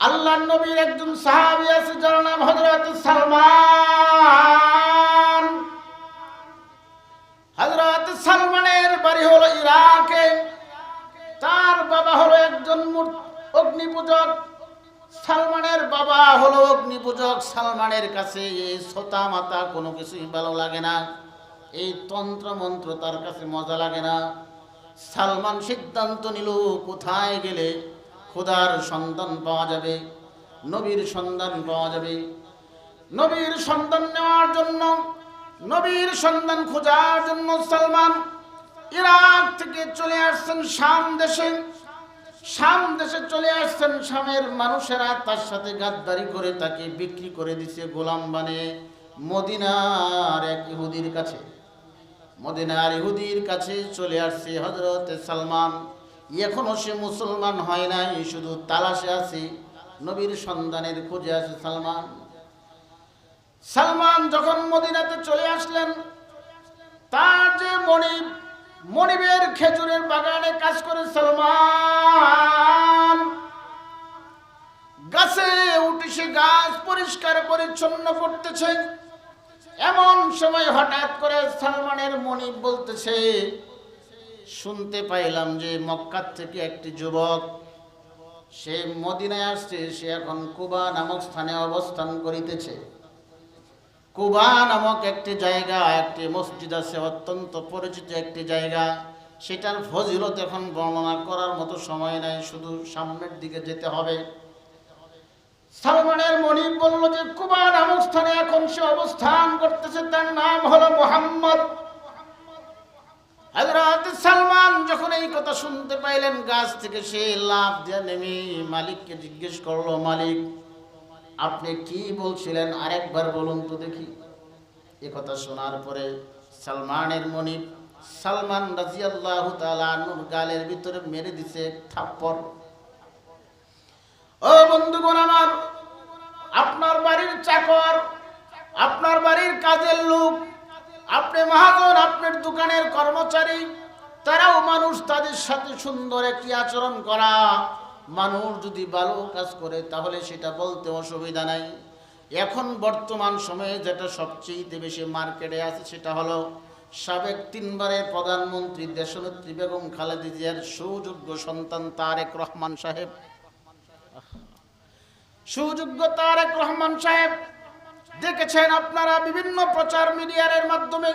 আল্লাহর নবীর একজন সাহাবী আছে যার নাম হযরত সালমান। হযরত সালমানের বাড়ি হলো ইরাকে। তার বাবা হলো একজন অগ্নিপূজক। সালমানের বাবা হলো অগ্নিপূজক। সালমানের কাছে এই ছোটা মাতা কোনো কিছুই ভালো লাগে না, এই তন্ত্র মন্ত্র তার কাছে মজা লাগে না। সালমান সিদ্ধান্ত নিল কোথায় গেলে খোদার সন্ধান পাওয়া যাবে, নবীর সন্ধান পাওয়া যাবে। নবীর সন্ধান নেওয়ার জন্য, নবীর সন্ধান খোঁজার জন্য সালমান ইরাক থেকে চলে আসছেন শাম দেশে। শাম দেশে চলে আসছেন। শামের মানুষেরা তার সাথে গাদ্দারি করে তাকে বিক্রি করে দিছে গোলাম বানিয়ে মদিনার এক ইহুদির কাছে। মদিনার ইহুদির কাছে চলে আসছে হযরত সালমান। এখনো সে মুসলমান হয় নাই, শুধু তালাশে আছে, নবীর সন্ধানের খোঁজে আছে সালমান। সালমান যখন মদিনাতে চলে আসলেন, তার যে মনিবের খেজুরের বাগানে কাজ করে সালমান, গাছে উঠে সে গাছ পরিষ্কার পরিচ্ছন্ন করতেছে। এমন সময় হঠাৎ করে সালমানের মনিব বলতেছে, শুনতে পাইলাম যে মক্কা থেকে একটি যুবক সে মদিনায় আসছে, সে এখন কুবা নামক স্থানে অবস্থান করিতেছে। কুবা নামক একটি জায়গা, একটি মসজিদ আছে, অত্যন্ত পরিচিত একটি জায়গা। সেটার ফজিলত এখন বর্ণনা করার মতো সময় নাই, শুধু সামনের দিকে যেতে হবে। সালমানের মনিব বলল যে কুবা নামক স্থানে এখন সে অবস্থান করতেছে, তার নাম হলো মুহাম্মদ। হযরত সালমান যখন এই কথা শুনতে পাইলেন, গাছ থেকে সে লাফ দিয়ে নেমে মালিককে জিজ্ঞেস করলো, মালিক আপনি কি বলছিলেন, আরেকবার বলুন তো দেখি। এ কথা শোনার পরে সালমানের মনিব সালমান রাদিয়াল্লাহু তাআলা আনহুর গালের ভিতরে মেরে দিছে থাপ্পড়। ও বন্ধুগণ আমার, আপনার বাড়ির চাকর, আপনার বাড়ির কাজের লোক, আপনি মহাজন, আপনার দোকানের কর্মচারী, তারাও মানুষ, তাদের সাথে সুন্দর একটি আচরণ করা। মানুষ যদি ভালো কাজ করে তাহলে সেটা বলতে অসুবিধা নাই। এখন বর্তমান সময়ে যেটা সবচেয়ে বেশি মার্কেটে আছে সেটা হলো সাবেক 3 বারের প্রধানমন্ত্রী দেশনেত্রী বেগম খালেদা জিয়ার সুযোগ্য সন্তান তারেক রহমান সাহেব। সুযোগ্য তারেক রহমান সাহেব দেখেছেন আপনারা বিভিন্ন প্রচার মিডিয়ার মাধ্যমে,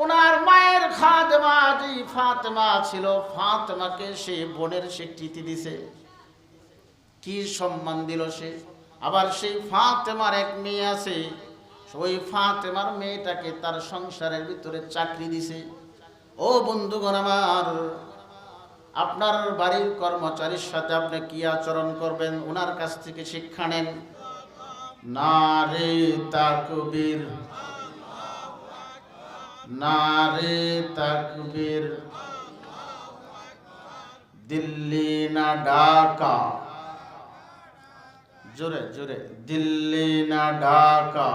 ওনার মায়ের খাদেমা যে ফাতেমা ছিল, ফাতেমাকে সে বোনের স্বীকৃতি দিছে, কি সম্মান দিল সে। আবার সেই ফাতেমার এক মেয়ে আছে, ওই ফাতেমার মেয়েটাকে তার সংসারের ভিতরে চাকরি দিছে। ও বন্ধুগণ আমার, আপনার বাড়ির কর্মচারীর সাথে আপনি কি আচরণ করবেন, ওনার কাছ থেকে শিক্ষা নেন। নারে তাকবীর, নারে তাকবীর, দিল্লি না ঢাকা, জোরে জোরে, দিল্লি না ঢাকা,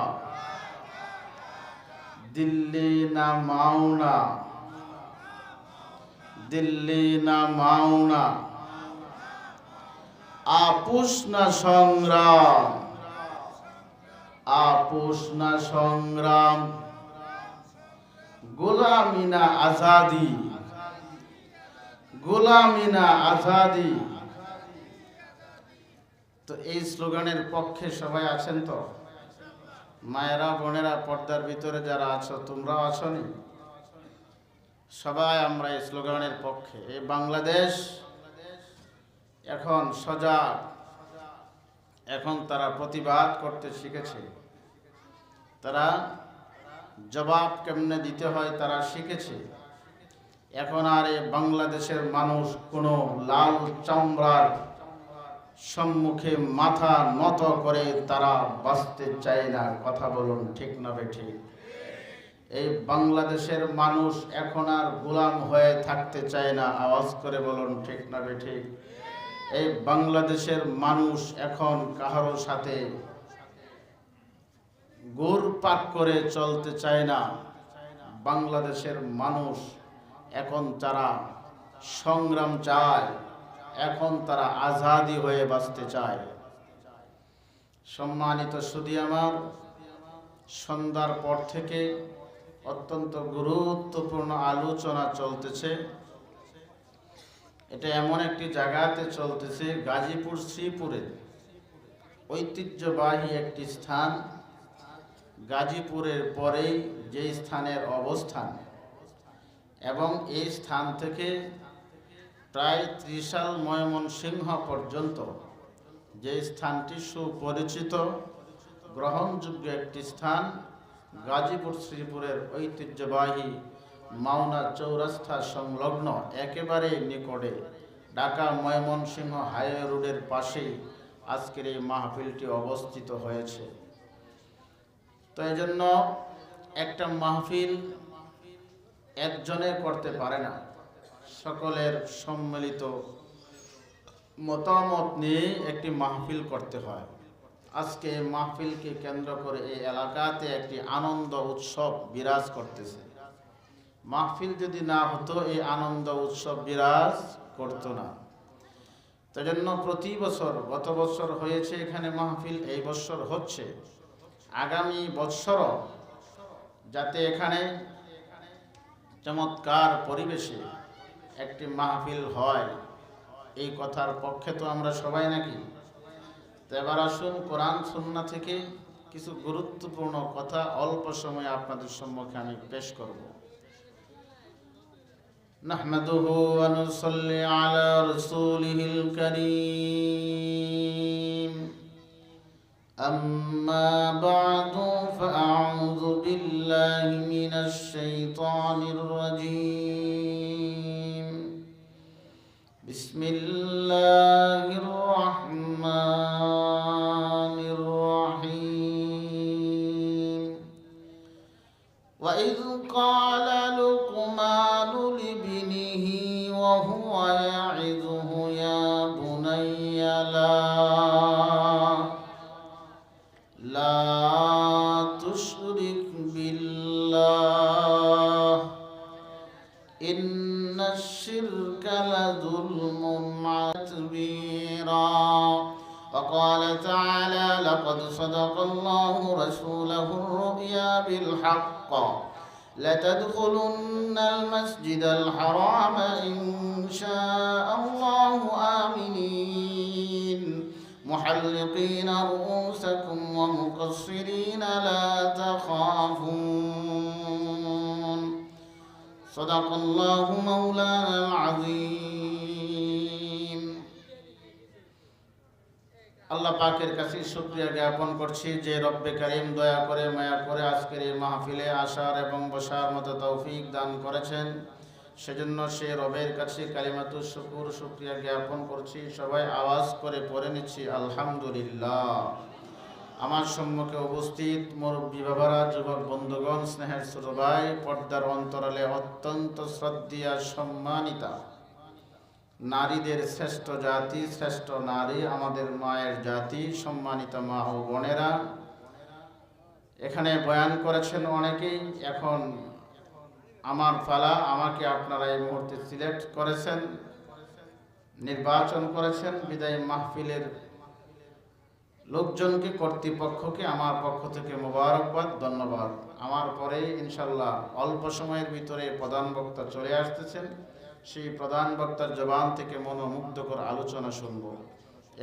দিল্লি না মাওনা, দিল্লি না মাওনা, আপোষ না সংগ্রাম, আপোষ না সংগ্রাম, গোলামি না আজাদি, গোলামি না আজাদি। তো এই স্লোগানের পক্ষে সবাই আছেন তো? মায়েরা, বোনেরা, পর্দার ভিতরে যারা আছো, তোমরাও আছো নি? সবাই আমরা এই স্লোগানের পক্ষে। এই বাংলাদেশ এখন সজাগ, এখন তারা প্রতিবাদ করতে শিখেছে, তারা জবাব কেমনে দিতে হয় তারা শিখেছে। এখন আর এই বাংলাদেশের মানুষ কোনো লাল চামড়ার সম্মুখে মাথা নত করে তারা বাঁচতে চায় না। কথা বলুন ঠিক না বেঠিক? এই বাংলাদেশের মানুষ এখন আর গোলাম হয়ে থাকতে চায় না। আওয়াজ করে বলুন ঠিক না বেঠিক? এই বাংলাদেশের মানুষ এখন কাহারো সাথে ঘুরপাক করে চলতে চায় না। বাংলাদেশের মানুষ এখন তারা সংগ্রাম চায়, এখন তারা আজাদি হয়ে বাঁচতে চায়। সম্মানিত সুধী আমার, সন্ধ্যার পর থেকে অত্যন্ত গুরুত্বপূর্ণ আলোচনা চলতেছে। এটা এমন একটি জায়গাতে চলতেছে, গাজীপুর শ্রীপুরে ঐতিহ্যবাহী একটি স্থান। গাজীপুরের পরেই যে স্থানের অবস্থান, এবং এই স্থান থেকে প্রায় ত্রিশাল ময়মনসিংহ পর্যন্ত যে স্থানটি সুপরিচিত, গ্রহণযোগ্য একটি স্থান, গাজীপুর শ্রীপুরের ঐতিহ্যবাহী মাওনা চৌরাস্তা সংলগ্ন একেবারে নিকটে ঢাকা ময়মনসিংহ হাইওয়ে রোডের পাশেই আজকের এই মাহফিলটি অবস্থিত হয়েছে। তো এই জন্য একটা মাহফিল একজনে করতে পারে না, সকলের সম্মিলিত মতামত নিয়ে একটি মাহফিল করতে হয়। আজকে মাহফিলকে কেন্দ্র করে এই এলাকাতে একটি আনন্দ উৎসব বিরাজ করতেছে। মাহফিল যদি না হতো এই আনন্দ উৎসব বিরাজ করতো না। তাই জন্য প্রতি বছর, গত বছর হয়েছে এখানে মাহফিল, এই বছর হচ্ছে, আগামী বছরও যাতে এখানে চমৎকার পরিবেশে একটি মাহফিল হয়, এই কথার পক্ষে তো আমরা সবাই নাকি। তো এবার আসুন কোরআন সুন্নাহ থেকে কিছু গুরুত্বপূর্ণ কথা অল্প সময়ে আপনাদের সম্মুখে আমি পেশ করব। নাহমাদুহু ওয়া নুসাল্লি আলা রাসূলিহিল কারীম। আম্মা বা'দু ফাআউযু বিল্লাহি মিনাশ শাইতানির রাজীম। বিসমিল্লাহির রাহমানির রাহিম। ওয়া ইয ক্বালা লুকমানু লিবনিহি ওয়া হুয়া ইয়া'iযুহু ইয়া বুনাইয়া লা তুশরিক বিল্লাহ ইন্নাশ শিরকা লাযুলমুন কাবীরা। وقال تعالى لقد صدق الله رسوله الرؤيا بالحق لتدخلن المسجد الحرام إن شاء الله آمنين محلقين رؤوسكم ومقصرين لا تخافون صدق الله مولانا العظيم। আল্লাহ পাকের কাছে শুকরিয়া জ্ঞাপন করছি যে রব্বে কারীম দয়া করে মায়া করে আজকের এই মাহফিলে আসার এবং বসার মতো তৌফিক দান করেছেন। সেজন্য সে রবের কাছে কালিমাতুশ শুকুর, শুকরিয়া জ্ঞাপন করছি। সবাই আওয়াজ করে পড়ে নিচ্ছি আলহামদুলিল্লাহ। আমার সম্মুখে উপস্থিত মুরব্বী বাবারা, যুবক বন্ধুগণ, স্নেহের ছোট ভাই, পর্দার অন্তরালে অত্যন্ত শ্রদ্ধেয়া সম্মানিতা, নারীদের শ্রেষ্ঠ জাতি, শ্রেষ্ঠ নারী, আমাদের মায়ের জাতি, সম্মানিত মা ও বোনেরা, এখানে বয়ান করেছেন অনেকেই। এখন আমার পালা, আমাকে আপনারা এই মুহূর্তে সিলেক্ট করেছেন, নির্বাচন করেছেন, বিদায় মাহফিলের লোকজনকে, কর্তৃপক্ষকে আমার পক্ষ থেকে মোবারকবাদ, ধন্যবাদ। আমার পরে ইনশাল্লাহ অল্প সময়ের ভিতরে প্রধান বক্তা চলে আসতেছেন, সেই প্রধান বক্তার জবান থেকে মনোমুগ্ধকর আলোচনা শুনব।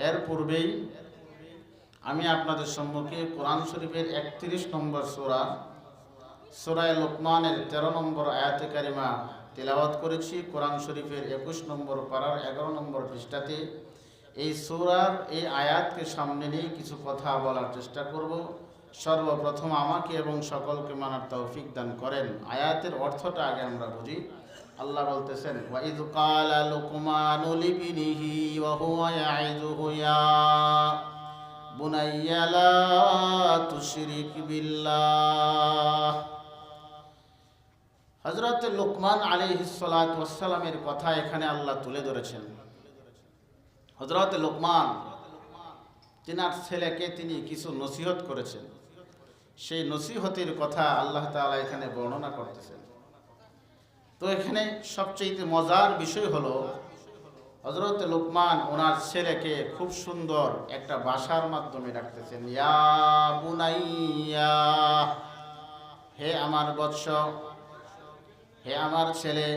এর পূর্বেই আমি আপনাদের সম্মুখে কোরআন শরীফের 31 নম্বর সূরা, সূরা লোকমানের 13 নম্বর আয়াতে কারিমা তিলাওয়াত করেছি। কোরআন শরীফের 21 নম্বর পারার 11 নম্বর পৃষ্ঠাতে এই সূরার এই আয়াতকে সামনে নিয়ে কিছু কথা বলার চেষ্টা করব। সর্বপ্রথম আমাকে এবং সকলকে মানার তৌফিক দান করেন। আয়াতের অর্থটা আগে আমরা বুঝি। আল্লাহ বলতেছেন, ওয়া ইয ক্বালা লুকমানু লিবনিহি ওয়া হুয়া ইয়া'iযুহু ইয়া বুনাইয়া লা তুশরিক বিল্লাহ। হযরত লুকমান আলাইহিস সালাতু ওয়াস সালামের কথা এখানে আল্লাহ তুলে ধরেছেন। হযরত লুকমান তিনার ছেলেকে তিনি কিছু নসিহত করেছেন, সেই নসিহতের কথা আল্লাহ তাআলা এখানে বর্ণনা করতেছেন। তো এখানে সবচেয়ে মজার বিষয় হলো হযরত লোকমান ওনার ছেলেকে খুব সুন্দর একটা ভাষার মাধ্যমে ডাকতেছেন, ইয়া বুনাইয়া, হে আমার বৎস, হে আমার ছেলে।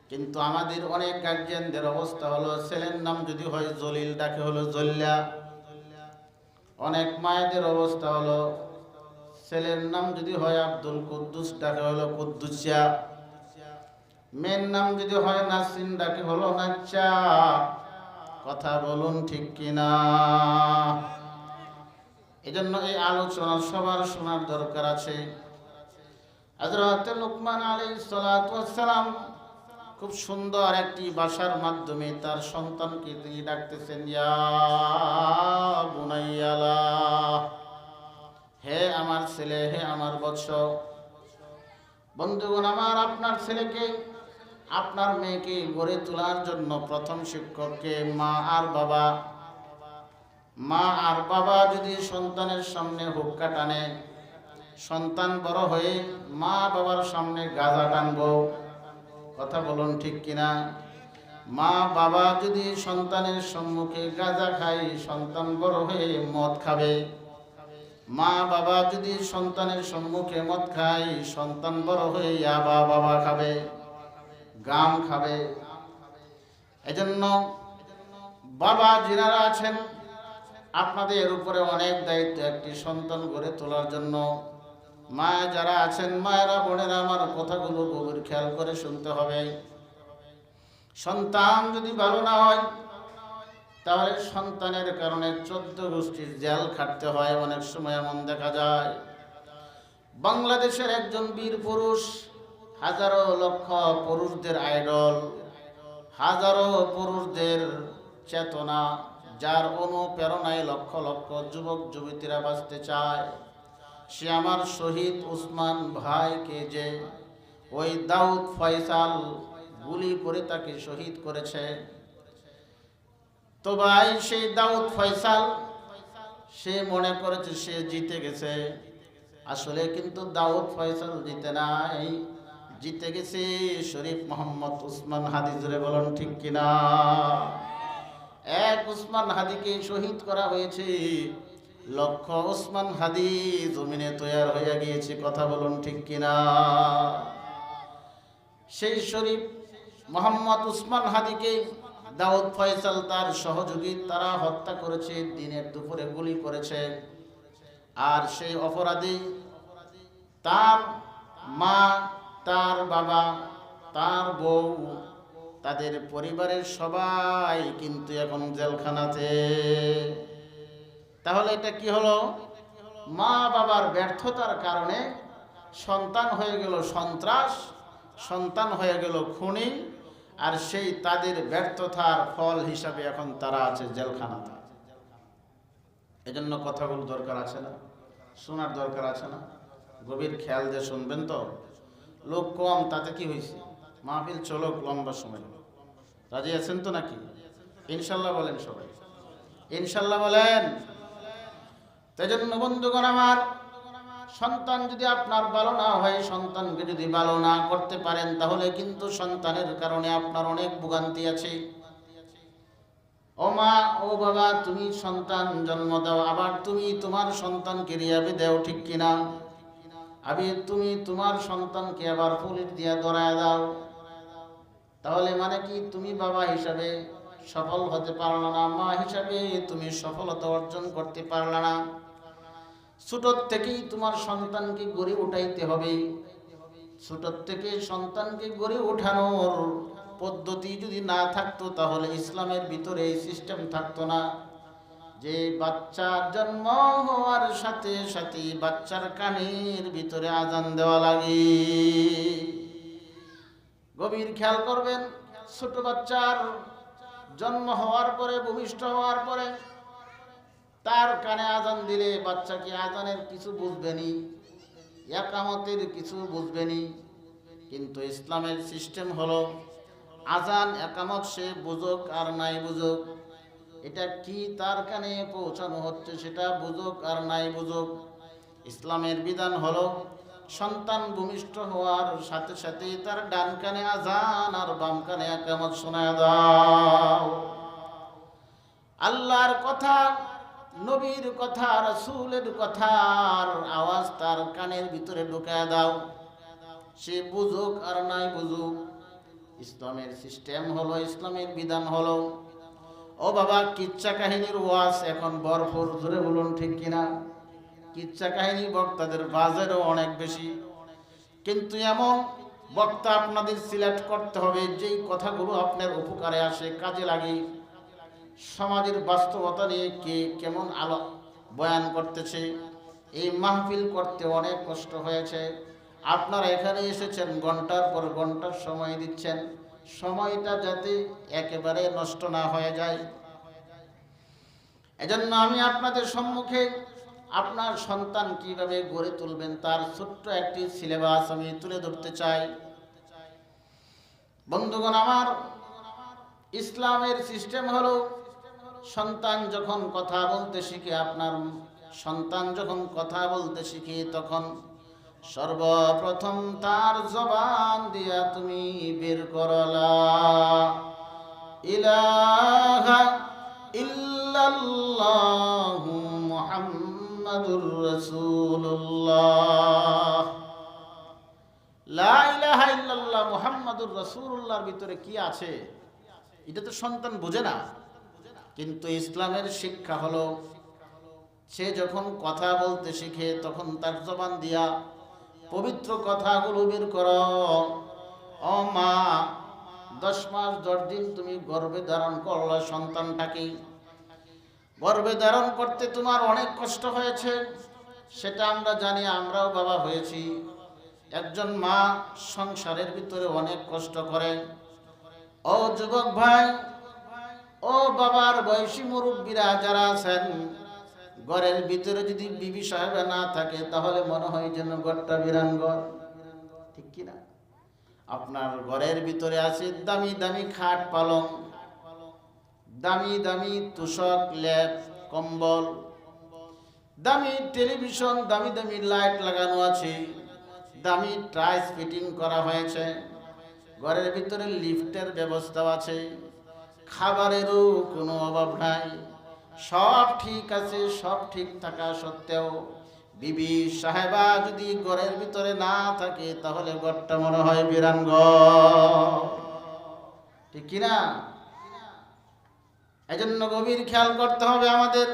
কিন্তু আমাদের অনেক গার্জিয়ানদের অবস্থা হলো, ছেলের নাম যদি হয় জলিল ডাকে হলো জল্লা। অনেক মায়েদের অবস্থা হলো, ছেলের নাম যদি হয় আব্দুল কুদ্দুস ডাকে হলো কুদ্দুসিয়া, মেয়ের নাম যদি হয় নাসরিন ডাকে হলো নাচ্চা। কথা বলুন ঠিক কিনা? এজন্য এই আলোচনা সবার শোনার দরকার আছে। হযরত লোকমান আলাইহিস সালাতু ওয়াস সালাম খুব সুন্দর একটি ভাষার মাধ্যমে তার সন্তানকে তিনি ডাকতেছেন, ইয়া বুনাইয়ালা, হে আমার ছেলে, হে আমার বৎস। বন্ধুগণ আমার, আপনার ছেলেকে, আপনার মেয়েকে গড়ে তোলার জন্য প্রথম শিক্ষককে মা আর বাবা। মা আর বাবা যদি সন্তানের সামনে হুক্কা টানে, সন্তান বড় হয়ে মা বাবার সামনে গাঁজা টানবো। কথা বলুন ঠিক কিনা? মা বাবা যদি সন্তানের সম্মুখে গাঁজা খায়, সন্তান বড় হয়ে মদ খাবে। মা বাবা যদি সন্তানের সম্মুখে মদ খায়, সন্তান বড় হয়ে ইয়াবা বাবা খাবে, গাম খাবে। এজন্য বাবা যিনারা আছেন, আপনাদের উপরে অনেক দায়িত্ব একটি সন্তান গড়ে তোলার জন্য। মা যারা আছেন, মায়েরা, বোনেরা, আমার কথাগুলো গভীর খেয়াল করে শুনতে হবে। সন্তান যদি ভালো না হয়, তাহলে সন্তানের কারণে 14 গোষ্ঠীর জেল খাটতে হয়। অনেক সময় এমন দেখা যায়, বাংলাদেশের একজন বীর পুরুষ, হাজারো লক্ষ পুরুষদের আইডল, হাজারো পুরুষদের চেতনা, যার অনুপ্রেরণায় লক্ষ লক্ষ যুবক যুবতীরা বাঁচতে চায়, সে আমার শহীদ উসমান ভাইকে যে ওই দাউদ ফয়সাল গুলি করে তাকে শহীদ করেছে। তো ভাই, সেই দাউদ ফয়সাল সে মনে করেছে সে জিতে গেছে। আসলে কিন্তু দাউদ ফয়সাল জিতে নাই, জিতে গেছে শরীফ মোহাম্মদ উসমান হাদি। জোরে বলুন ঠিক কিনা? এক উসমান হাদিকে শহীদ করা হয়েছে, লক্ষ উসমান হাদি জমিনে তৈয়ার হয়ে গিয়েছে। কথা বলুন ঠিক কিনা? সেই শরীফ মোহাম্মদ উসমান হাদিকে দাউদ ফয়সাল তার সহযোগী তারা হত্যা করেছে, দিনের দুপুরে গুলি করেছে। আর সেই অপরাধী তার মা, তার বাবা, তার বউ, তাদের পরিবারের সবাই কিন্তু এখন জেলখানাতে। তাহলে এটা কি হলো? মা বাবার ব্যর্থতার কারণে সন্তান হয়ে গেল সন্ত্রাস, সন্তান হয়ে গেল খুনি, আর সেই তাদের ব্যর্থতার ফল হিসাবে এখন তারা আছে জেলখানাতে। এজন্য কথাগুলো দরকার আছে না? শোনার দরকার আছে না? গভীর খেয়াল দিয়ে শুনবেন তো। লোক কম, তাতে কি হয়েছে? মাহফিল চলো লম্বা সময়। রাজি আছেন তো নাকি? ইনশাল্লাহ বলেন সবাই, ইনশাল্লাহ বলেন। সেজন্য বন্ধুগণ আমার, সন্তান যদি আপনার ভালো না হয়, সন্তানকে যদি ভালো না করতে পারেন, তাহলে কিন্তু সন্তানের কারণে আপনার অনেক ভোগান্তি আছে। ও মা, ও বাবা, তুমি সন্তান জন্ম দাও, আবার তুমি তোমার সন্তানকে রিয়াবে দাও, ঠিক কিনা? তুমি তোমার সন্তানকে আবার ফুলির দিয়া ধরায় দাও। তাহলে মানে কি? তুমি বাবা হিসাবে সফল হতে পারলো না, মা হিসাবে তুমি সফলতা অর্জন করতে পারলা না। ছোট থেকেই তোমার সন্তানকে গড়ে উঠাইতে হবে। ছোট থেকে সন্তানকে গড়ে ওঠানোর পদ্ধতি যদি না থাকতো, তাহলে ইসলামের ভিতরে এই সিস্টেম থাকতো না যে বাচ্চার জন্ম হওয়ার সাথে সাথে বাচ্চার কানের ভিতরে আজান দেওয়া লাগে। গভীর খেয়াল করবেন, ছোট বাচ্চার জন্ম হওয়ার পরে, ভূমিষ্ঠ হওয়ার পরে তার কানে আজান দিলে বাচ্চা কি আজানের কিছু বুঝবেনি, একামতের কিছু বুঝবেনি। কিন্তু ইসলামের সিস্টেম হলো আজান একামত সে বুঝুক আর নাই বুঝুক, এটা কি তার কানে পৌঁছানো হচ্ছে সেটা বুঝুক আর নাই বুঝুক। ইসলামের বিধান হলো সন্তান ভূমিষ্ঠ হওয়ার সাথে সাথে তার ডান কানে আজান আর বাম কানে ইকামত শোনায় দাও। আল্লাহর কথা, নবীর কথা, রাসূলের কথার আওয়াজ তার কানের ভিতরে ঢুকায় দাও। সে বুঝুক আর নাই বুঝুক, ইসলামের সিস্টেম হলো, ইসলামের বিধান হলো। ও বাবা, কিচ্ছা কাহিনীর ওয়াজ এখন ভরপুর, জোরে বলুন ঠিক কিনা? কিচ্ছা কাহিনী বক্তাদের বাজারও অনেক বেশি, কিন্তু এমন বক্তা আপনাদের সিলেক্ট করতে হবে যেই কথাগুলো আপনার উপকারে আসে, কাজে লাগে। সমাজের বাস্তবতা নিয়ে কে কেমন আলো বয়ান করতেছে। এই মাহফিল করতে অনেক কষ্ট হয়েছে। আপনারা এখানে এসেছেন, ঘন্টার পর ঘন্টার সময় দিচ্ছেন, সময়টা যাতে একেবারে নষ্ট না হয়ে যায়। এজন্য আমি আপনাদের সম্মুখে আপনার সন্তান কিভাবে গড়ে তুলবেন তার ছোট্ট একটি সিলেবাস আমি তুলে ধরতে চাই। বন্ধুগণ আমার, ইসলামের সিস্টেম হলো সন্তান যখন কথা বলতে শিখে, আপনার সন্তান যখন কথা বলতে শিখে, তখন সর্বপ্রথম তার জবান দিয়া তুমি বের করো লা ইলাহা ইল্লাল্লাহু মুহাম্মাদুর রাসূলুল্লাহ। লা ইলাহা ইল্লাল্লাহ মুহাম্মাদুর রাসূলুল্লাহর ভিতরে কি আছে এটা তো সন্তান বোঝে না। কিন্তু ইসলামের শিক্ষা হলো সে যখন কথা বলতে শিখে তখন তার জবান দিয়া পবিত্র কথাগুলো বের করো। ও মা, 10 মাস 10 দিন তুমি গর্ভে ধারণ করলা সন্তানটাকে, গর্ভে ধারণ করতে তোমার অনেক কষ্ট হয়েছে, সেটা আমরা জানি, আমরাও বাবা হয়েছি। একজন মা সংসারের ভিতরে অনেক কষ্ট করে। ও যুবক ভাই, ও বাবার বয়সী মুরব্বীরা যারা আছেন, ঘরের ভিতরে যদি বিবি সাহেব না থাকে তাহলে মনে হয় যেন ঘরটা বিরান ঘর, ঠিক কিনা? আপনার ঘরের ভিতরে আছে দামি দামি খাট পালং, দামি দামি তোষক লেপ কম্বল, দামি টেলিভিশন, দামি দামি লাইট লাগানো আছে, দামি টাইলস ফিটিং করা হয়েছে, ঘরের ভিতরে লিফটের ব্যবস্থা আছে, খাবারেরও কোনো অভাব নাই, সব ঠিক আছে। সব ঠিক থাকা সত্ত্বেও বিবি সাহেবা যদি ঘরের ভিতরে না থাকে তাহলে ঘরটা মনে হয় বিরান ঘর, ঠিক কিনা? এজন্য গভীর খেয়াল করতে হবে। আমাদের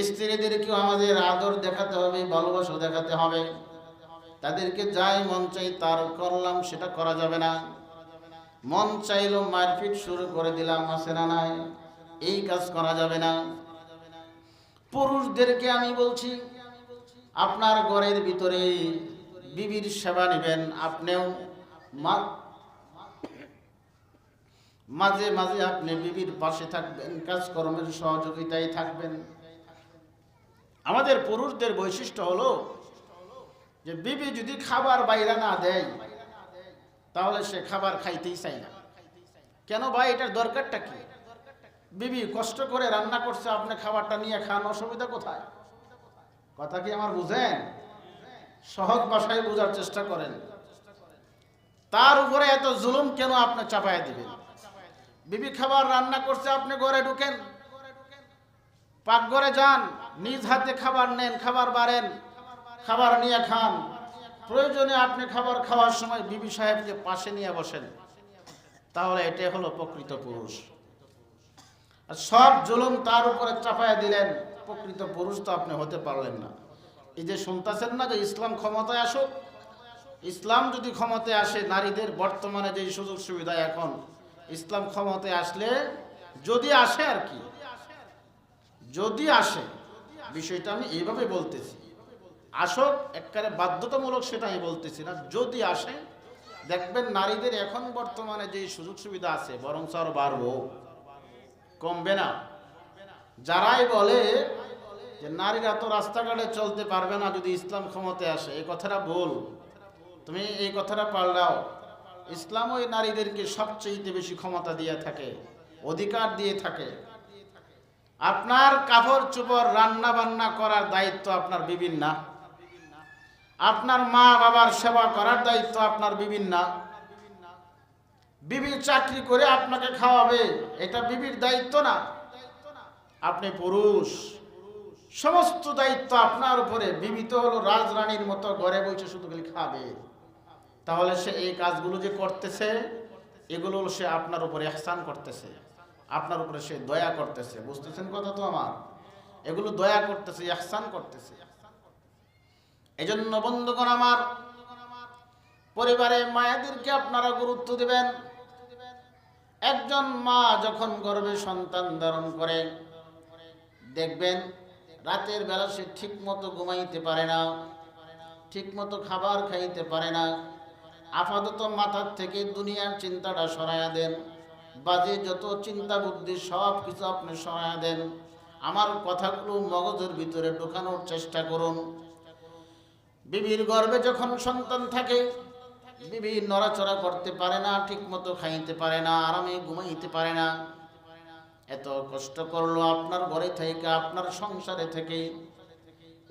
স্ত্রীদেরকেও আমাদের আদর দেখাতে হবে, ভালোবাসা দেখাতে হবে। তাদেরকে যাই মন চাই তার করলাম, সেটা করা যাবে না। মন চাইলো মারপিট শুরু করে দিলাম, আছে না নাই? এই কাজ করা যাবে না। পুরুষদেরকে আমি বলছি, আপনার ঘরের ভিতরে বিবির সেবা নেবেন, আপনিও মাঝে মাঝে আপনি বিবির পাশে থাকবেন, কাজকর্মের সহযোগিতায় থাকবেন। আমাদের পুরুষদের বৈশিষ্ট্য হলো যে বিবি যদি খাবার বাইরে না দেয় তাহলে সে খাবার খাইতেই চায় না। কেন ভাই, এটার দরকারটা কি? বিবি কষ্ট করে রান্না করছে, আপনি খাবারটা নিয়ে খান, অসুবিধা কোথায়? কথা কি আমার বুঝেন? সহজ ভাষায় বোঝার চেষ্টা করেন। তার উপরে এত জুলুম কেন আপনি চাপায় দিবেন? বিবি খাবার রান্না করছে, আপনি ঘরে ঢুকেন, পাকঘরে যান, নিজ হাতে খাবার নেন, খাবার বাড়েন, খাবার নিয়ে খান। প্রয়োজনে আপনি খাবার খাওয়ার সময় বিবি সাহেবকে পাশে নিয়ে বসেন, তাহলে এটাই হলো প্রকৃত পুরুষ। আর সব জুলুম তার উপরে চাপায় দিলেন, প্রকৃত পুরুষ তো আপনি হতে পারলেন না। এই যে শুনতেছেন না যে ইসলাম ক্ষমতায় আসুক, ইসলাম যদি ক্ষমতায় আসে, নারীদের বর্তমানে যে সুযোগ সুবিধা, এখন ইসলাম ক্ষমতায় আসলে, যদি আসে আর কি, যদি আসে, বিষয়টা আমি এইভাবে বলতেছি, আসক একেবারে বাধ্যতামূলক সেটা আমি বলতেছি না, যদি আসে দেখবেন নারীদের এখন বর্তমানে যে সুযোগ সুবিধা আছে বরং আরো বাড়বো, কমবে না। যারাই বলে যে নারীরা তো রাস্তাঘাটে চলতে পারবে না যদি ইসলাম ক্ষমতায় আসে, এই কথাটা ভুল। তুমি এই কথাটা পাল্টাও। ইসলাম ওই নারীদেরকে সবচেয়ে বেশি ক্ষমতা দিয়ে থাকে, অধিকার দিয়ে থাকে। আপনার কাপড় চোপড় রান্না বান্না করার দায়িত্ব আপনার বিবির না, আপনার মা বাবার সেবা করার দায়িত্ব আপনার বিবির না। বিবি চাকরি করে আপনাকে খাওয়াবে, এটা বিবির দায়িত্ব না। আপনি পুরুষ, সমস্ত দায়িত্ব আপনার উপরে। বিবি তো হলো রাজরানীর মতো ঘরে বসে শুধু খাবে। তাহলে সে এই কাজগুলো যে করতেছে, এগুলো সে আপনার উপরে ইহসান করতেছে, আপনার উপরে সে দয়া করতেছে। বুঝতেছেন কথা তো আমার? এগুলো দয়া করতেছে, ইহসান করতেছে। এজন্য বন্ধুগণ আমার, পরিবারে মায়েদেরকে আপনারা গুরুত্ব দিবেন। একজন মা যখন গর্ভে সন্তান ধারণ করে, দেখবেন রাতের বেলা সে ঠিক মতো ঘুমাইতে পারে না, ঠিক মতো খাবার খাইতে পারে না। আপাতত মাথার থেকে দুনিয়ার চিন্তাটা সরাইয়া দেন, বাজে যত চিন্তা বুদ্ধি সব কিছু আপনি সরাইয়া দেন। আমার কথাগুলো মগজের ভিতরে ঢোকানোর চেষ্টা করুন। বিবির গর্ভে যখন সন্তান থাকে, বিবি নড়াচড়া করতে পারে না, ঠিক মতো খাইতে পারে না, আরামে ঘুমাইতে পারে না। এত কষ্ট করলো আপনার ঘরে থেকে, আপনার সংসারে থেকে,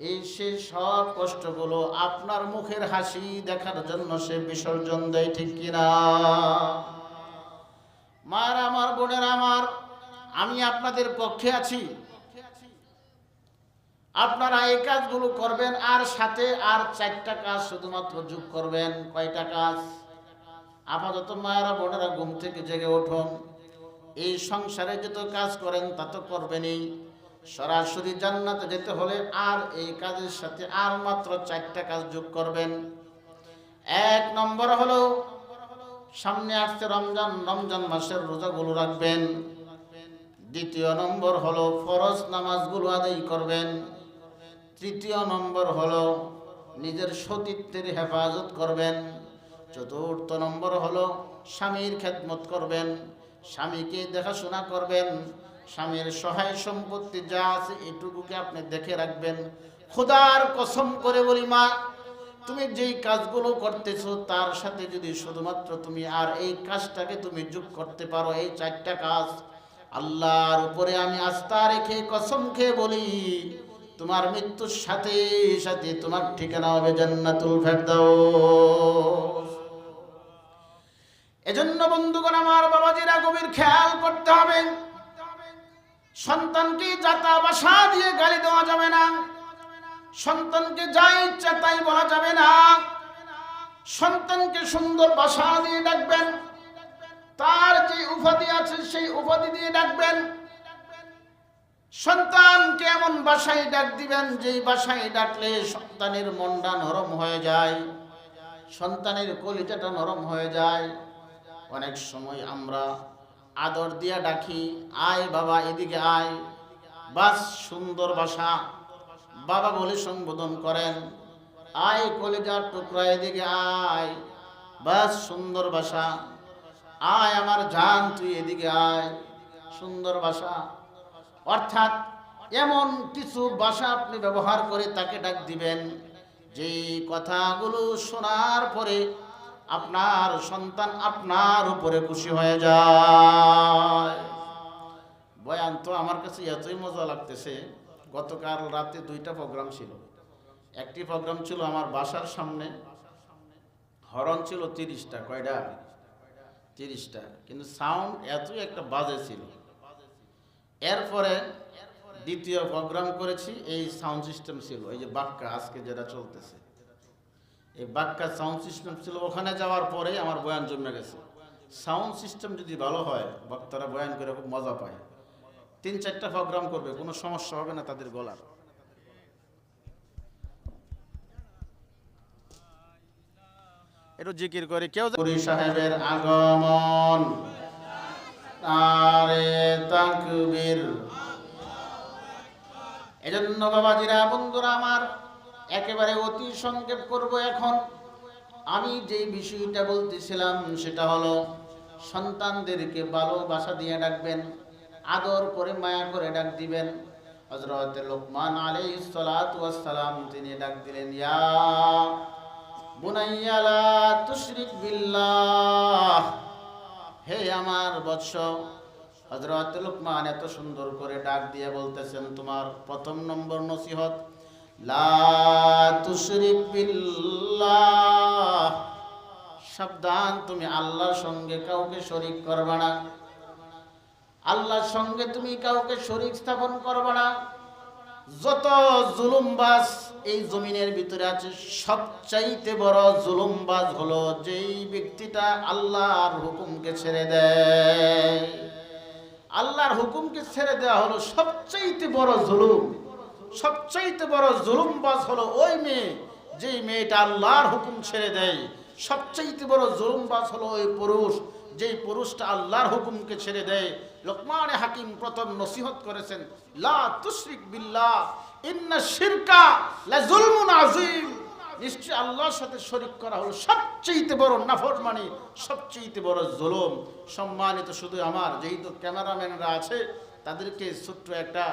এই সে সব কষ্টগুলো আপনার মুখের হাসি দেখার জন্য সে বিসর্জন দেয়, ঠিক কিনা? মায়ের আমার, বোনের আমার, আমি আপনাদের পক্ষে আছি। আপনারা এই কাজগুলো করবেন, আর সাথে আর 4টা কাজ শুধুমাত্র যোগ করবেন। কয়টা কাজ? আপাতত মায়েরা বোনেরা ঘুম থেকে জেগে উঠুন। এই সংসারে যত কাজ করেন তা তো করবেনই। সরাসরি জান্নাতে যেতে হলে আর এই কাজের সাথে আর মাত্র 4টা কাজ যোগ করবেন। 1 নম্বর হলো, সামনে আসছে রমজান, রমজান মাসের রোজাগুলো রাখবেন। 2 নম্বর হলো ফরজ নামাজগুলো আদায় করবেন। 3 নম্বর হলো নিজের সতীত্বের হেফাজত করবেন। 4 নম্বর হলো স্বামীর খেদমত করবেন, স্বামীকে দেখাশোনা করবেন। স্বামীর সহায় সম্পত্তি যা আছে এটুকুকে আপনি দেখে রাখবেন। খোদার কসম করে বলি মা, তুমি যেই কাজগুলো করতেছো তার সাথে যদি শুধুমাত্র তুমি আর এই কাজটাকে তুমি যোগ করতে পারো, এই 4টা কাজ, আল্লাহর উপরে আমি আস্থা রেখে কসম খেয়ে বলি, তোমার মৃত্যুর সাথে সাথে তোমার ঠিকানা হবে জান্নাতুল ফেরদাউস। এজন্য বন্ধুগণ আমার, বাবাজিরা গভীর খেয়াল করতে হবে। সন্তানকে যাতা ভাষা দিয়ে গালি দেওয়া যাবে না, সন্তানকে যা ইচ্ছা তাই বলা যাবে না। সন্তানকে সুন্দর ভাষা দিয়ে ডাকবেন, তার যে উপাধি আছে সেই উপাধি দিয়ে ডাকবেন। সন্তানকে এমন ভাষায় ডাক দিবেন যেই ভাষায় ডাকলে সন্তানের মনটা নরম হয়ে যায়, সন্তানের কলিজাটা নরম হয়ে যায়। অনেক সময় আমরা আদর দিয়া ডাকি, আয় বাবা এদিকে আয়, বাস সুন্দর ভাষা, বাবা বলে সম্বোধন করেন। আয় কলিজার টুকরা এদিকে আয়, বাস সুন্দর ভাষা। আয় আমার জান তুই এদিকে আয়, সুন্দর ভাষা। অর্থাৎ এমন কিছু ভাষা আপনি ব্যবহার করে তাকে ডাক দিবেন, যে কথাগুলো শোনার পরে আপনার সন্তান আপনার উপরে খুশি হয়ে যায়। বয়ান তো আমার কাছে এতই মজা লাগতেছে। গতকাল রাতে 2টা প্রোগ্রাম ছিল। একটি প্রোগ্রাম ছিল আমার বাসার সামনে, হরন ছিল 30টা। কয়টা? 30টা। কিন্তু সাউন্ড এতই একটা বাজে ছিল। এরপরে 2য় প্রোগ্রাম করেছি, এই সাউন্ড সিস্টেম ছিল, এই যে বাক্কা আজকে যেটা চলতেছে, এই বাক্কা সাউন্ড সিস্টেম ছিল। ওখানে যাওয়ার পরে আমার বয়ান জমে গেছে। সাউন্ড সিস্টেম যদি ভালো হয়, বক্তারা বয়ান করে খুব মজা পায়। 3-4টা প্রোগ্রাম করবে, কোনো সমস্যা হবে না তাদের গলার। একটু জিকির করে কেউ। সাহেবের আগমন, নারে তাকবীর। এজন্য বাবাজিরা, বন্ধুরা আমার, একেবারে অতি সংক্ষেপ করব। এখন আমি যেই বিষয়টা বলতেছিলাম সেটা হলো, সন্তানদেরকে ভালোবাসা দিয়ে ডাকবেন, আদর করে মায়া করে ডাক দিবেন। হযরত লোকমান আলাইহিস সালাতু ওয়াস সালাম তিনি ডাক দিলেন, ইয়া বুনাইয়া লা তুশরিক বিল্লাহ, হে আমার বৎস। হযরত লোকমান এত সুন্দর করে ডাক দিয়ে বলতেছেন, তোমার 1 নম্বর নসিহত, লা তুশরিক বিল্লাহ, সাবধান তুমি আল্লাহর সঙ্গে কাউকে শরীক করবে না। আল্লাহর সঙ্গে তুমি কাউকে শরীক স্থাপন করবে না। যত জুলুমবাজ এই জমিনের ভিতরে আছে, সবচাইতে বড় জুলুমবাজ হলো যেই ব্যক্তিটা আল্লাহর হুকুমকে ছেড়ে দেয়। আল্লাহর হুকুমকে ছেড়ে দেওয়া হলো সবচাইতে বড় জুলুম। সবচাইতে বড় জুলুমবাজ হলো ওই মেয়ে, যেই মেয়েটা আল্লাহর হুকুম ছেড়ে দেয়। সবচাইতে বড় জুলুমবাজ হলো ওই পুরুষ, যেই পুরুষটা আল্লাহর হুকুমকে ছেড়ে দেয়। লোকমান হাকিম প্রথম নসিহত করেছেন, লা তুশরিক বিল্লাহ ইন্না শিরকা লাযুলমুন আযীম। নিশ্চয় আল্লাহর সাথে শরীক করা হলো সবচেয়ে বড় নাফরমানি, সবচেয়ে বড় জুলুম। সম্মানিত শুধু আমার যেহেতু ক্যামেরাম্যানরা আছে, তাদেরকে ছোট্ট একটা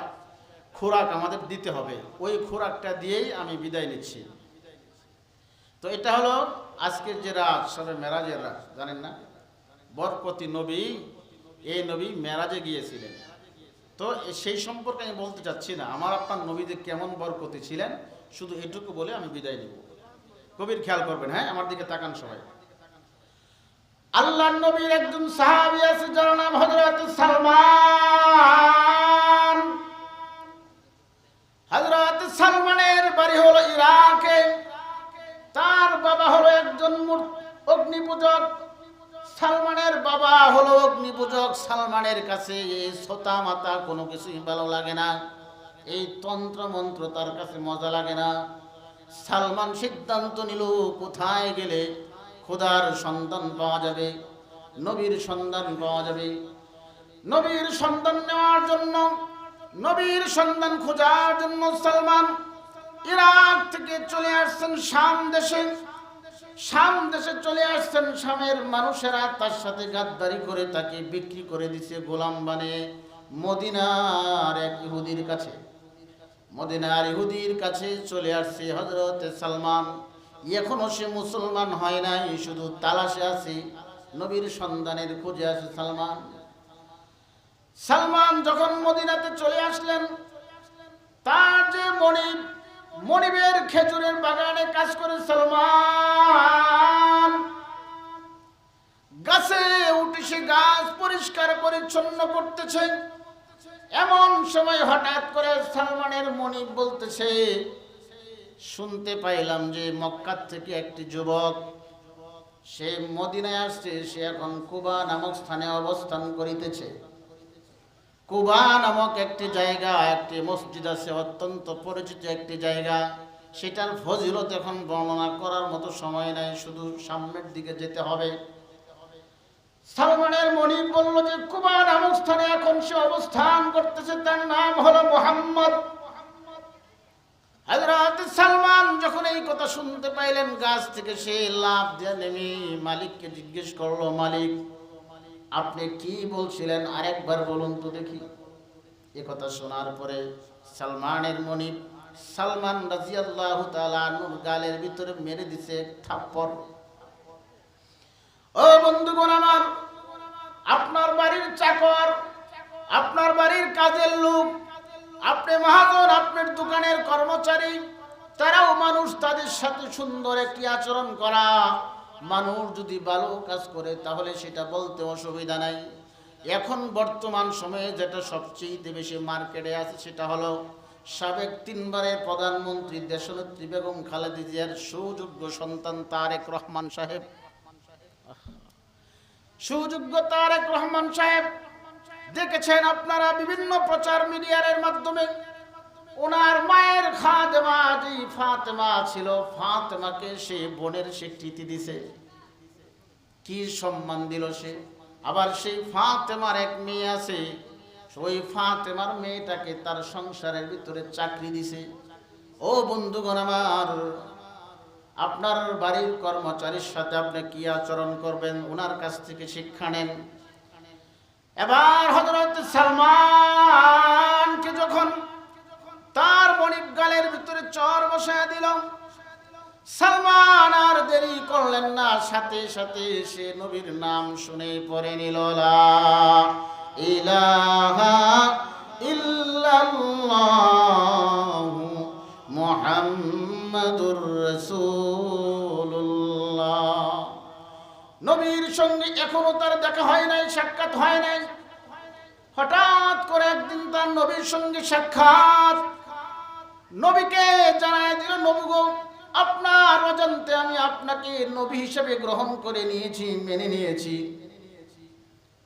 খোরাক আমাদের দিতে হবে। ওই খোরাকটা দিয়েই আমি বিদায় নিচ্ছি। তো এটা হলো আজকের যে রাত, সবে মেরাজের রাত, জানেন না? বরকতি নবী, এই নবী মেরাজে গিয়েছিলেন। তো সেই সম্পর্কে আমি বলতে চাচ্ছি না, আমার আপনার নবীদের কেমন বরকতি ছিলেন, শুধু এটুকু বলে আমি বিদায় নিব। কবির খেয়াল করবেন, হ্যাঁ, আমার দিকে তাকান সবাই। আল্লাহর নবীর একজন সাহাবী আছে, যার নাম হযরত সালমান। হযরত সালমানের বাড়ি হলো ইরাকে। তার বাবা হলো একজন অগ্নি পূজক। সালমানের বাবা হলো অগ্নি পূজক। সালমানের কাছে এই ছোটা মাতা কোনো কিছুই ভালো লাগে না, এই তন্ত্র মন্ত্র তার কাছে মজা লাগে না। সালমান সিদ্ধান্ত নিল, কোথায় গেলে খোদার সন্ধান পাওয়া যাবে, নবীর সন্ধান পাওয়া যাবে। নবীর সন্ধান নেওয়ার জন্য, নবীর সন্ধান খোঁজার জন্য সালমান ইরাক থেকে চলে আসছেন শাম দেশে। শাম দেশে চলে আসছেন। শামের মানুষেরা তার সাথে গাদ্দারি করে তাকে বিক্রি করে দিছে গোলাম বানিয়ে মদিনার এক ইহুদির কাছে। মদিনার ইহুদির কাছে চলে আসছে হযরত সালমান। এখনো সে মুসলমান হয় নাই, শুধু তালাশে আছে, নবীর সন্ধানের খোঁজে আছে সালমান। সালমান যখন মদিনাতে চলে আসলেন, তার যে মনিবের খেজুরের বাগানে কাজ করে সালমান, গাছে উঠে সে গাছ পরিষ্কার পরিচ্ছন্ন করতেছে। এমন সময় হঠাৎ করে সালমানের মনিব বলতেছে, শুনতে পাইলাম যে মক্কা থেকে একটি যুবক সে মদিনায় আসছে, সে এখন কুবা নামক স্থানে অবস্থান করিতেছে। কুবা নামক একটি জায়গা, একটি মসজিদ আছে, অত্যন্ত পরিচিত একটি জায়গা। সেটার ফজিলত এখন বর্ণনা করার মতো সময় নাই, শুধু সামনের দিকে যেতে হবে। সালমানের মনিব বলল যে কুবা নামক স্থানে এখন সে অবস্থান করতেছে, তার নাম হলো মুহাম্মদ। হযরত সালমান যখন এই কথা শুনতে পাইলেন, গাছ থেকে সে লাফ দিয়ে নেমে মালিককে জিজ্ঞেস করলো, মালিক আপনি কি বলছিলেন, আরেকবার বলুন তো দেখি। এ কথা শোনার পরে সালমানের মনিব সালমান রাদিয়াল্লাহু তাআলা আনহুর গালের ভিতরে মেরে দিছে থাপ্পড়। ও বন্ধুগণ আমার, আপনার বাড়ির চাকর, আপনার বাড়ির কাজের লোক, আপনি মহাজন, আপনার দোকানের কর্মচারী, তারাও মানুষ, তাদের সাথে সুন্দর একটি আচরণ করা। মানুষ যদি ভালো কাজ করে তাহলে সেটা বলতে অসুবিধা নাই। এখন বর্তমান সময়ে যেটা সবচেয়ে বেশি মার্কেটে আছে সেটা হলো সাবেক 3 বারের প্রধানমন্ত্রী দেশনেত্রী বেগম খালেদা জিয়ার সুযোগ্য সন্তান তারেক রহমান সাহেব। সুযোগ্য তারেক রহমান সাহেব দেখেছেন আপনারা বিভিন্ন প্রচার মিডিয়ার মাধ্যমে, ওনার মায়ের খাদেমা যে ফাতেমা ছিল, ফাতেমাকে সে বোনের স্বীকৃতি দিছে, কি সম্মান দিল সে। আবার সেই ফাতেমার এক মেয়ে আছে, ওই ফাতেমার মেয়েটাকে তার সংসারের ভিতরে চাকরি দিছে। ও বন্ধুগণ আমার, আপনার বাড়ির কর্মচারীর সাথে আপনি কি আচরণ করবেন, ওনার কাছ থেকে শিক্ষা নেন। এবার হযরত সালমানকে যখন তার মনিব গালের ভিতরে চর বসায় দিল, সালমান আর দেরি করলেন না, সাথে সাথে সে নবীর নাম শুনে পড়ে নিল, লা ইলাহা ইল্লাল্লাহু মুহাম্মাদুর সঙ্গে এখনো তার দেখা হয় নাই, সাক্ষাৎ হয় নাই। হঠাৎ করে একদিন তার নবীর সঙ্গে সাক্ষাৎ। নবীকে জানায় দিল, নবী গো, আপনার অজান্তে আমি আপনাকে নবী হিসেবে গ্রহণ করে নিয়েছি, মেনে নিয়েছি।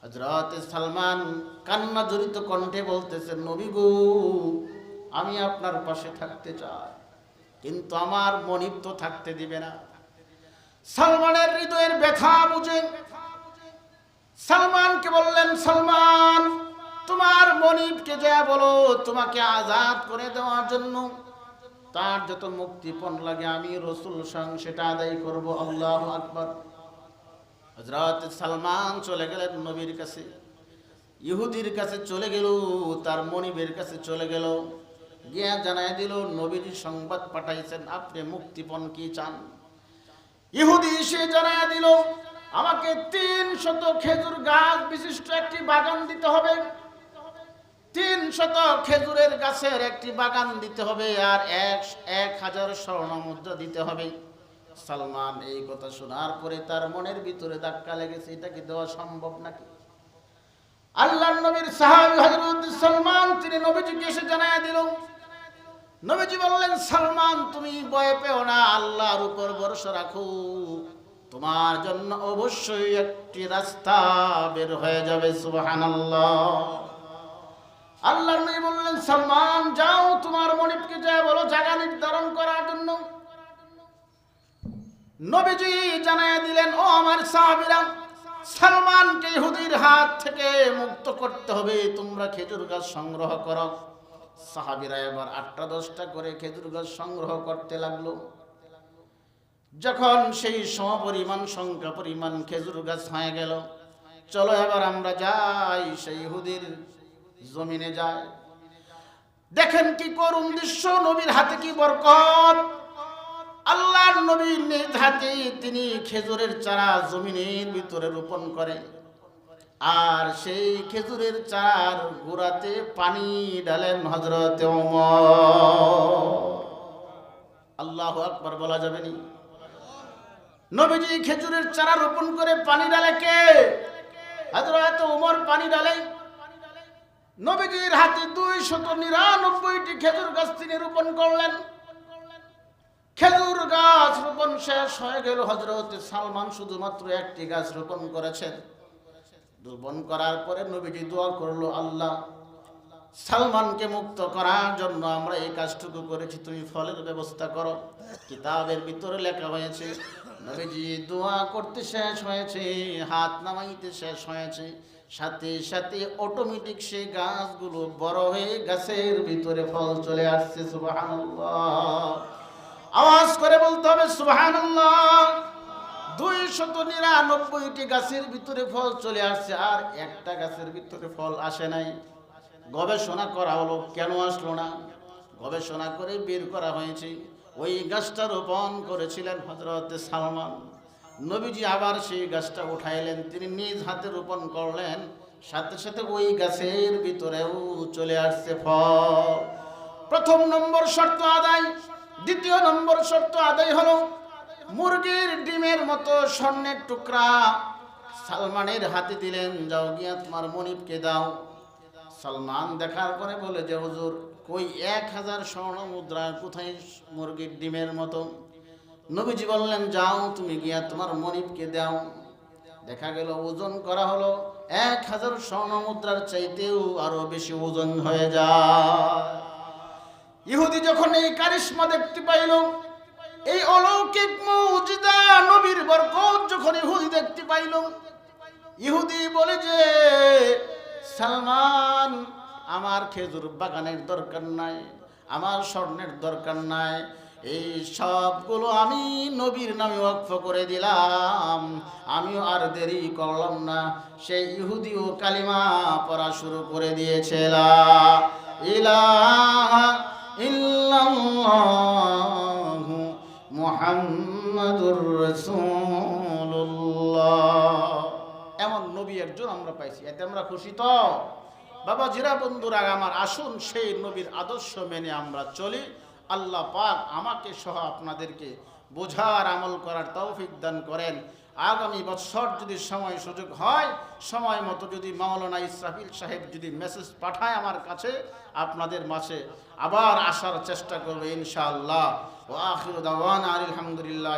হযরত সালমান কান্না জড়িত কণ্ঠে বলতেছেন, নবী গো, আমি আপনার পাশে থাকতে চাই, কিন্তু আমার মনিব তো থাকতে দিবে না। সালমানের হৃদয়ের ব্যথা বুঝে সালমানকে বললেন, সালমান, তোমার মনিবকে যা বলো তোমাকে আজাদ করে দেওয়ার জন্য, তার যত মুক্তিপণ লাগে আমি রাসূল স্বয়ং সেটা আদায় করব। আল্লাহু আকবার। হযরত সালমান চলে গেলেন নবীর কাছে, ইহুদির কাছে চলে গেল, তার মনিবের কাছে চলে গেল, গিয়া জানায় দিল, নবীজি সংবাদ পাঠাইছেন, আপনি মুক্তিপণ কি চান? ইহুদি সে জানায় দিল, আমাকে 300 খেজুর গাছ বিশিষ্ট একটি বাগান দিতে হবে, 300 খেজুরের গাছের একটি বাগান দিতে হবে, আর 1000 স্বর্ণ মুদ্রা দিতে হবে। সালমান এই কথা শোনার পরে তার মনের ভিতরে ধাক্কা লেগেছে, এটা কি দেওয়া সম্ভব নাকি? আল্লাহর নবীর সাহাবী হযরত সালমান তিনি নবীজিকে এসে জানায় দিল। নবীজি বললেন, সালমান, তুমি ভয় পেও না, আল্লাহর উপর ভরসা রাখো, তোমার জন্য অবশ্যই একটি রাস্তা বের হয়ে যাবে। সুবহানাল্লাহ। আল্লাহর নবী বললেন, সালমান, যাও তোমার মনিবকে যা বলো জায়গা নির্ধারণ করার জন্য। নবীজি জানায় দিলেন, ও আমার সাহাবীরা, সালমানকে ইহুদির হাত থেকে মুক্ত করতে হবে, তোমরা খেজুর গাছ সংগ্রহ করো। সাহাবীরা এবার 8টা 10টা করে খেজুর গাছ সংগ্রহ করতে লাগলো। যখন সেই সমপরিমাণ সংখ্যা পরিমাণ খেজুর গাছ হয়ে গেল, চলো এবার আমরা যাই, সেই ইহুদির জমিনে যাই। দেখেন কি করুণ দৃশ্য, নবীর হাতে কি বরকত। আল্লাহর নবী নিজ হাতে তিনি খেজুরের চারা জমিনের ভিতরে রোপণ করেন, আর সেই খেজুরের চারার গোড়াতে পানি ঢালেন হযরত ওমর। আল্লাহু আকবার বলা যাবে না? নবীজি খেজুরের চারা রোপণ করে পানি ঢালে কে? হযরত ওমর পানি ঢালে। নবীজির হাতে 299টি খেজুর গাছ তিনি রোপণ করলেন। খেজুর গাছ রোপণ শেষ হয়ে গেল, হযরত সালমান শুধুমাত্র একটি গাছ রোপণ করেছেন। রোপণ করার পরে নবীজি দোয়া করলো, আল্লাহ, সালমানকে মুক্ত করার জন্য আমরা এই কাজটুকু করেছি, তুমি ফলের ব্যবস্থা করো। কিতাবের ভিতরে লেখা হয়েছে, নবীজি দোয়া করতে শেষ হয়েছে, হাত নামাইতে শেষ হয়েছে, সাথে সাথে অটোমেটিক সেই গাছগুলো বড় হয়ে গাছের ভিতরে ফল চলে আসছে। সুবহানাল্লাহ। আওয়াজ করে বলতে হবে সুবহানাল্লাহ। 299টি গাছের ভিতরে ফল চলে আসছে, আর একটা গাছের ভিতরে ফল আসে নাই। গবেষণা করা হলো, কেন আসলো না? গবেষণা করে বের করা হয়েছে, ওই গাছটা রোপণ করেছিলেন হযরত সালমান। নবীজি আবার সেই গাছটা উঠাইলেন, তিনি নিজ হাতে রোপণ করলেন, সাথে সাথে ওই গাছের ভিতরেও চলে আসছে ফল। প্রথম নম্বর শর্ত আদায়। দ্বিতীয় নম্বর শর্ত আদায় হলো, মুরগির ডিমের মতো স্বর্ণের টুকরা সালমানের হাতে দিলেন, যাও গিয়া তোমার মনিবকে দাও। সালমান দেখার পরে বলে যে, হুজুর, কই 1000 স্বর্ণ মুদ্রা, কোথায় মুরগির ডিমের মতো? নবীজি বললেন, যাও তুমি গিয়া তোমার মনিবকে দাও। দেখা গেল ওজন করা হলো 1000 স্বর্ণ মুদ্রার চাইতেও আরো বেশি ওজন হয়ে যায়। ইহুদি যখন এই কারিশমা দেখতে পাইল, এই অলৌকিক মুজিজা নবীর বরকত যখন ইহুদি দেখতে পাইল, ইহুদি বলে যে, সালমান, আমার খেজুর বাগানের দরকার নাই, আমার স্বর্ণের দরকার নাই, এই সবগুলো আমি নবীর নামে ওয়াকফ করে দিলাম। আমিও আর দেরি করলাম না, সেই ইহুদিও কালিমা পড়া শুরু করে দিয়েছে, লা ইলাহা ইল্লাল্লাহু মুহাম্মাদুর রাসূলুল্লাহ। এমন নবী একজন আমরা পাইছি, এতে আমরা খুশি তো? বাবা জিরা বন্ধুরা আমার, আসুন সেই নবীর আদর্শ মেনে আমরা চলি। আল্লাহ পাক আমাকে সহ আপনাদেরকে বোঝার আমল করার তৌফিক দান করেন। আগামী বছর যদি সময় সুযোগ হয়, সময় মতো যদি মাওলানা ইসরাফিল সাহেব যদি মেসেজ পাঠায় আমার কাছে, আপনাদের মাঝে আবার আসার চেষ্টা করবে ইনশাআল্লাহ। ওয়া আখিরু দাওয়ানা আলহামদুলিল্লাহ।